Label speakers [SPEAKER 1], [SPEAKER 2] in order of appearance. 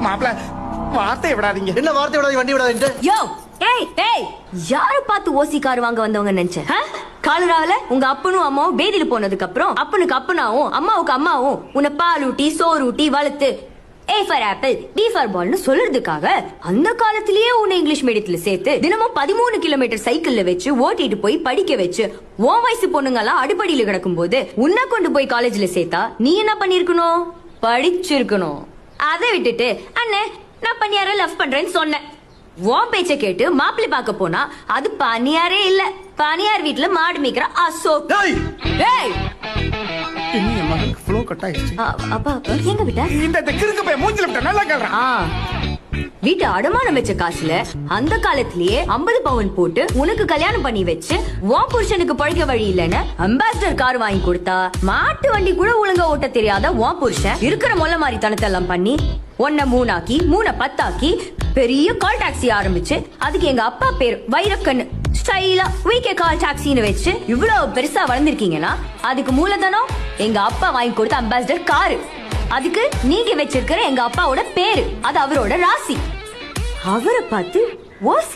[SPEAKER 1] மாப்பிள வார்த்தை விடாதீங்க.
[SPEAKER 2] என்ன வார்த்தை விடாதீங்க, வண்டி விடாதீங்க.
[SPEAKER 3] யோ ஏய் ஏய், யார பார்த்து ஓசி கார் வாங்க வந்தவங்க நினைச்சேன். காலராவில உங்க அப்பனும் அம்மாவும் பேதியில போனதுக்கு அப்புறம் அப்பனுக்கு அப்பனாவும் அம்மாவுக்கு அம்மாவும் உன்னை பால் ஊட்டி சோறு ஊட்டி வளர்த்து A for apple, B for ballனு சொல்றதுக்காக அந்த காலத்திலேயே உன்னை இங்கிலீஷ் மீடியத்துல சேர்த்து தினமும் 13 கிலோமீட்டர் சைக்கிள்ல வச்சு ஓட்டிட்டு போய் படிக்க வச்சு உன் வயசு பொண்ணுங்க எல்லாம் அடிப்படையில கிடக்கும் போது உன்னை கொண்டு போய் காலேஜ்ல சேர்த்தா நீ என்ன பண்ணிருக்கணும்? படிச்சிருக்கணும். அதை விட்டுட்டு அண்ணே நான் பண்ணியார லவ் பண்றேன்னு சொன்னேன். உன் பேச்ச கேட்டு மாப்பிள்ளை பார்க்க போனா அது பனியாரே இல்ல, பனியார் வீட்டுல மாடு மீக்கிற அசோக். ஏய்
[SPEAKER 1] என் மகனுக்கு ஃப்ளோ கட் ஆயிடுச்சு.
[SPEAKER 3] அப்பா எங்க விட்ட
[SPEAKER 1] இந்த கிறுக்கு போய் மூஞ்சில விட்ட நல்லா கேக்குறான்.
[SPEAKER 3] வீட்டு அடமானம் வச்ச காசுல அந்த காலத்திலேயே 50 பவுன் போட்டு உனக்கு கல்யாணம் பண்ணி வச்சு உன் புருஷனுக்கு பழக வழி இல்லன்னு அம்பாசிடர் கார் வாங்கி கொடுத்தா மாட்டு வண்டி கூட ஒழுங்கா ஓட்ட தெரியாத உன் புருஷன் இருக்கிற மொல்ல மாதிரி தனத்தை எல்லாம் பண்ணி ஒன்ன 3 ஆக்கி 3 10 ஆக்கி பெரிய கால் டாக்ஸி ஆரம்பிச்சு அதுக்கு எங்க அப்பா பேர் வைரக்கண்ணு ஸ்டைலா வீக்கே கால் டாக்ஸின்னு வச்சு இவ்வளவு பெருசா வளர்ந்துருக்கீங்கன்னா அதுக்கு மூலதனம் எங்க அப்பா வாங்கி கொடுத்த அம்பாசிடர் காரு. அதுக்கு நீங்க வச்சிருக்கிற எங்க அப்பாவோட பேரு அது அவரோட ராசி. அவரை பார்த்து ஓசி